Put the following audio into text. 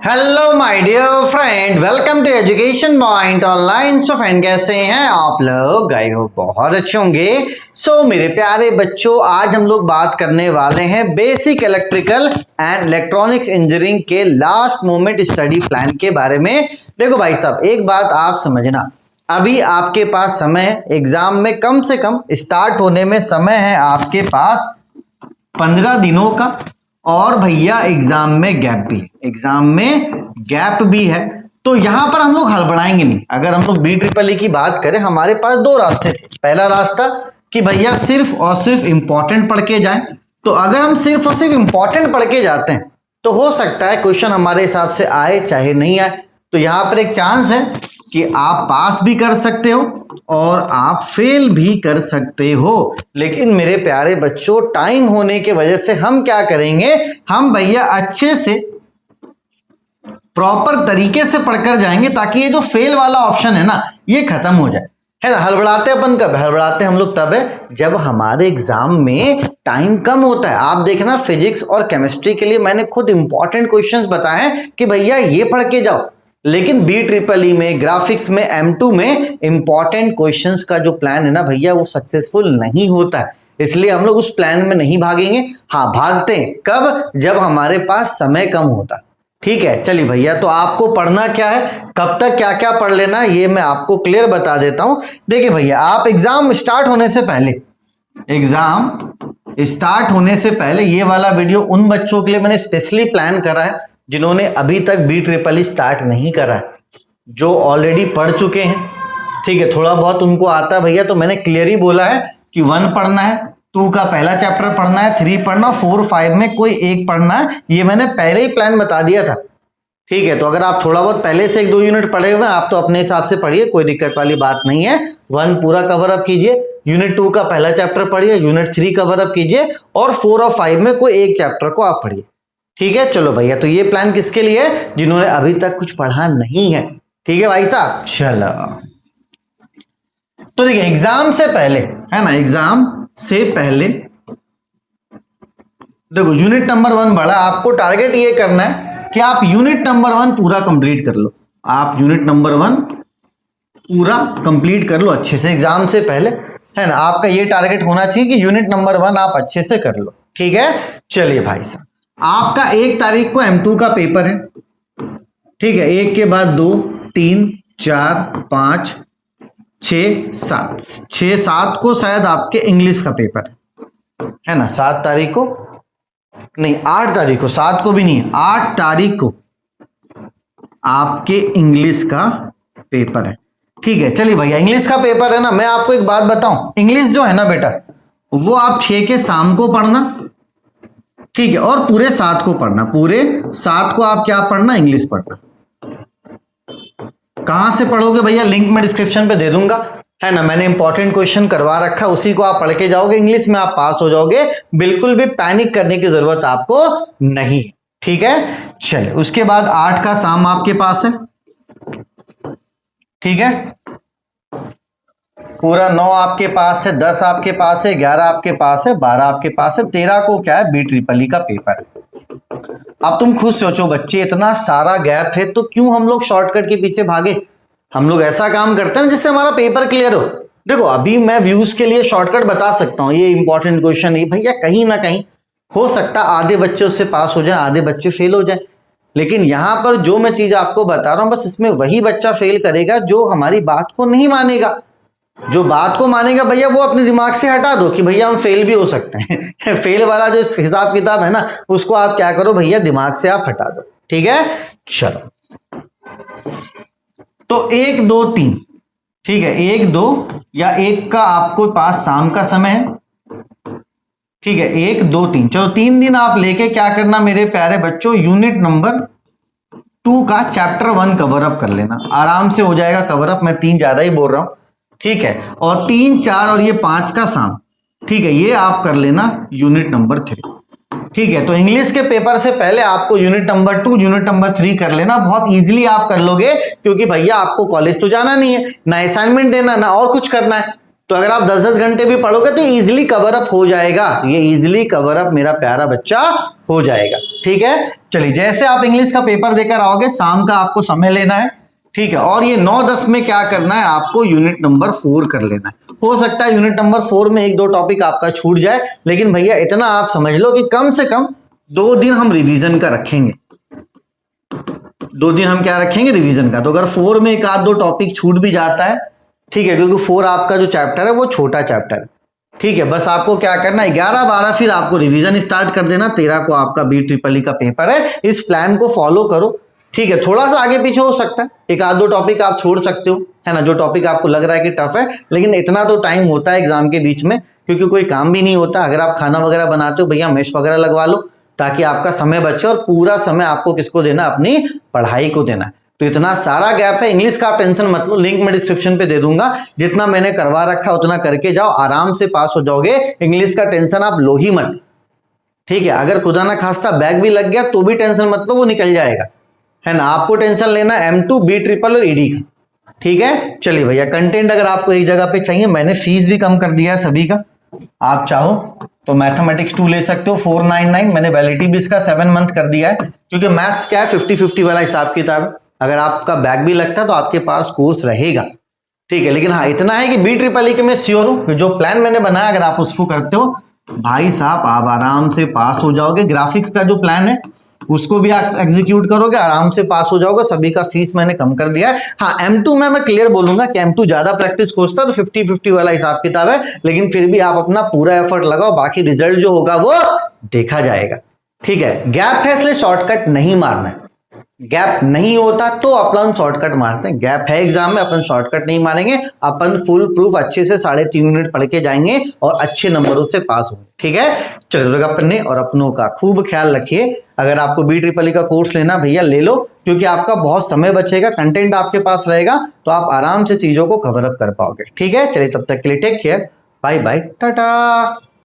Hello my dear friend, welcome to education point online. So friend, कैसे हैं आप लोग? आई होप बहुत अच्छे होंगे। मेरे प्यारे बच्चों, आज हम लोग बात करने वाले हैं basic electrical and electronics engineering के लास्ट मोमेंट स्टडी प्लान के बारे में। देखो भाई साहब, एक बात आप समझना, अभी आपके पास समय है एग्जाम में, कम से कम स्टार्ट होने में समय है आपके पास 15 दिनों का। और भैया एग्जाम में गैप भी है। तो यहां पर हम लोग हड़बड़ाएंगे नहीं। अगर हम लोग BEEE की बात करें, हमारे पास दो रास्ते थे। पहला रास्ता कि भैया सिर्फ और सिर्फ इंपॉर्टेंट पढ़ के जाएं। तो अगर हम सिर्फ और सिर्फ इंपॉर्टेंट पढ़ के जाते हैं तो हो सकता है क्वेश्चन हमारे हिसाब से आए चाहे नहीं आए। तो यहां पर एक चांस है कि आप पास भी कर सकते हो और आप फेल भी कर सकते हो। लेकिन मेरे प्यारे बच्चों, टाइम होने की वजह से हम क्या करेंगे, हम भैया अच्छे से प्रॉपर तरीके से पढ़कर जाएंगे ताकि ये जो फेल वाला ऑप्शन है ना, ये खत्म हो जाए। है ना? हड़बड़ाते अपन कब हड़बड़ाते हम लोग तब है जब हमारे एग्जाम में टाइम कम होता है। आप देखना, फिजिक्स और केमिस्ट्री के लिए मैंने खुद इंपॉर्टेंट क्वेश्चंस बताए हैं कि भैया ये पढ़ के जाओ। लेकिन BEEE में, ग्राफिक्स में, M2 में इंपॉर्टेंट क्वेश्चंस का जो प्लान है ना भैया, वो सक्सेसफुल नहीं होता है। इसलिए हम लोग उस प्लान में नहीं भागेंगे। हाँ, भागते हैं कब? जब हमारे पास समय कम होता है। ठीक है, चलिए भैया, तो आपको पढ़ना क्या है, कब तक क्या क्या पढ़ लेना, ये मैं आपको क्लियर बता देता हूं। देखिए भैया, आप एग्जाम स्टार्ट होने से पहले ये वाला वीडियो उन बच्चों के लिए मैंने स्पेशली प्लान करा है जिन्होंने अभी तक BEEE स्टार्ट नहीं करा है, जो ऑलरेडी पढ़ चुके हैं। ठीक है, थोड़ा बहुत उनको आता है भैया, तो मैंने क्लियर ही बोला है कि 1 पढ़ना है, 2 का पहला चैप्टर पढ़ना है, 3 पढ़ना, 4, 5 में कोई एक पढ़ना है। ये मैंने पहले ही प्लान बता दिया था। ठीक है, तो अगर आप थोड़ा बहुत पहले से 1-2 यूनिट पढ़े हुए हैं, आप तो अपने हिसाब से पढ़िए, कोई दिक्कत वाली बात नहीं है। 1 पूरा कवर अप कीजिए, यूनिट 2 का पहला चैप्टर पढ़िए, यूनिट 3 कवर अप कीजिए, और 4 और 5 में कोई एक चैप्टर को आप पढ़िए। ठीक है, चलो भैया, तो ये प्लान किसके लिए है? जिन्होंने अभी तक कुछ पढ़ा नहीं है। ठीक है भाई साहब, चलो। तो देखिए, एग्जाम से पहले, है ना, एग्जाम से पहले देखो, यूनिट नंबर 1 बढ़ा, आपको टारगेट ये करना है कि आप यूनिट नंबर 1 पूरा कंप्लीट कर लो। आप यूनिट नंबर 1 पूरा कंप्लीट कर लो अच्छे से एग्जाम से पहले, है ना। आपका ये टारगेट होना चाहिए कि यूनिट नंबर 1 आप अच्छे से कर लो। ठीक है, चलिए भाई साहब, आपका 1 तारीख को M2 का पेपर है। ठीक है, 1 के बाद 2, 3, 4, 5, 6, 7 को शायद आपके इंग्लिश का पेपर है ना। 7 तारीख को नहीं, 8 तारीख को, 7 को भी नहीं, 8 तारीख को आपके इंग्लिश का पेपर है। ठीक है, चलिए भैया, इंग्लिश का पेपर है ना। मैं आपको एक बात बताऊं, इंग्लिश जो है ना बेटा, वो आप 6 के शाम को पढ़ना। ठीक है, और पूरे 7 को पढ़ना। पूरे 7 को आप क्या पढ़ना? इंग्लिश पढ़ना। कहां से पढ़ोगे भैया? लिंक मैं डिस्क्रिप्शन पे दे दूंगा, है ना। मैंने इंपॉर्टेंट क्वेश्चन करवा रखा, उसी को आप पढ़ के जाओगे, इंग्लिश में आप पास हो जाओगे। बिल्कुल भी पैनिक करने की जरूरत आपको नहीं। ठीक है, चलिए, उसके बाद 8 का शाम आपके पास है। ठीक है, पूरा 9 आपके पास है, 10 आपके पास है, 11 आपके पास है, 12 आपके पास है, 13 को क्या है? BEEE का पेपर है। अब तुम खुद सोचो बच्चे, इतना सारा गैप है तो क्यों हम लोग शॉर्टकट के पीछे भागे? हम लोग ऐसा काम करते हैं जिससे हमारा पेपर क्लियर हो। देखो, अभी मैं व्यूज के लिए शॉर्टकट बता सकता हूं, ये इंपॉर्टेंट क्वेश्चन है भैया, कहीं ना कहीं हो सकता आधे बच्चे उससे पास हो जाए, आधे बच्चे फेल हो जाए। लेकिन यहां पर जो मैं चीज आपको बता रहा हूं, बस इसमें वही बच्चा फेल करेगा जो हमारी बात को नहीं मानेगा। जो बात को मानेगा भैया, वो अपने दिमाग से हटा दो कि भैया हम फेल भी हो सकते हैं। फेल वाला जो हिसाब किताब है ना, उसको आप क्या करो भैया, दिमाग से आप हटा दो। ठीक है, चलो। तो 1, 2, 3, ठीक है, 1, 2 या 1 का आपको पास शाम का समय है। ठीक है, 1, 2, 3, चलो 3 दिन आप लेके क्या करना मेरे प्यारे बच्चों, यूनिट नंबर 2 का चैप्टर 1 कवर अप कर लेना। आराम से हो जाएगा कवर अप, मैं 3 ज्यादा ही बोल रहा हूं। ठीक है, और 3, 4 और ये 5 का शाम, ठीक है, ये आप कर लेना यूनिट नंबर 3। ठीक है, तो इंग्लिश के पेपर से पहले आपको यूनिट नंबर 2, यूनिट नंबर 3 कर लेना। बहुत इजीली आप कर लोगे, क्योंकि भैया आपको कॉलेज तो जाना नहीं है, ना असाइनमेंट देना, ना और कुछ करना है। तो अगर आप 10-10 घंटे भी पढ़ोगे तो इजीली कवर अप हो जाएगा, ये इजीली कवर अप मेरा प्यारा बच्चा हो जाएगा। ठीक है, चलिए जैसे आप इंग्लिश का पेपर देकर आओगे, शाम का आपको समय लेना है, ठीक है, और ये 9-10 में क्या करना है, आपको यूनिट नंबर 4 कर लेना है। हो सकता है यूनिट नंबर 4 में 1-2 टॉपिक आपका छूट जाए, लेकिन भैया इतना आप समझ लो कि कम से कम 2 दिन हम रिवीजन का रखेंगे। 2 दिन हम क्या रखेंगे, रिवीजन का। तो अगर 4 में 1-2 टॉपिक छूट भी जाता है, ठीक है, क्योंकि 4 आपका जो चैप्टर है वो छोटा चैप्टर है, ठीक है, बस आपको क्या करना है 11-12 फिर आपको रिवीजन स्टार्ट कर देना, 13 को आपका BEE का पेपर है। इस प्लान को फॉलो करो, ठीक है। थोड़ा सा आगे पीछे हो सकता है, 1-2 टॉपिक आप छोड़ सकते हो, है ना, जो टॉपिक आपको लग रहा है कि टफ है, लेकिन इतना तो टाइम होता है एग्जाम के बीच में, क्योंकि कोई काम भी नहीं होता। अगर आप खाना वगैरह बनाते हो भैया, मेश वगैरह लगवा लो, ताकि आपका समय बचे और पूरा समय आपको किसको देना, अपनी पढ़ाई को देना। तो इतना सारा गैप है, इंग्लिश का आप टेंशन मत लो, लिंक मैं डिस्क्रिप्शन पे दे दूंगा, जितना मैंने करवा रखा उतना करके जाओ, आराम से पास हो जाओगे। इंग्लिश का टेंशन आप लो ही मत, ठीक है। अगर खुदा ना खास्ता बैग भी लग गया तो भी टेंशन मत लो, वो निकल जाएगा, है ना। आपको टेंशन लेना M2, BEE और ED का, ठीक है। चलिए भैया, कंटेंट अगर आपको एक जगह पे चाहिए, मैंने फीस भी कम कर दिया है सभी का, आप चाहो तो मैथमेटिक्स 2 ले सकते हो 499, मैंने वैलिडिटी भी इसका 7 मंथ कर दिया है, क्योंकि मैथ्स क्या है 50-50 वाला हिसाब किताब है। अगर आपका बैग भी लगता है तो आपके पास कोर्स रहेगा, ठीक है। लेकिन हाँ, इतना है कि BEE के मैं श्योर हूं कि जो प्लान मैंने बनाया अगर आप उसको करते हो भाई साहब, आप आराम से पास हो जाओगे। ग्राफिक्स का जो प्लान है उसको भी आप एग्जीक्यूट करोगे, आराम से पास हो जाओगे। सभी का फीस मैंने कम कर दिया है। हाँ, M2 में मैं क्लियर बोलूंगा कि M2 ज्यादा प्रैक्टिस खोजता है, तो 50-50 वाला हिसाब किताब है, लेकिन फिर भी आप अपना पूरा एफर्ट लगाओ, बाकी रिजल्ट जो होगा वो देखा जाएगा, ठीक है। गैप है इसलिए शॉर्टकट नहीं मारना है, गैप नहीं होता तो अपन शॉर्टकट मारते हैं। गैप है एग्जाम में, अपन शॉर्टकट नहीं मारेंगे, अपन फुल प्रूफ अच्छे से 3.5 यूनिट पढ़ के जाएंगे और अच्छे नंबरों से पास होंगे, ठीक है। चलो, अपने और अपनों का खूब ख्याल रखिए। अगर आपको BEE का कोर्स लेना भैया ले लो, क्योंकि आपका बहुत समय बचेगा, कंटेंट आपके पास रहेगा, तो आप आराम से चीजों को कवर अप कर पाओगे, ठीक है। चलिए, तब तक के लिए take care, bye bye, Tata.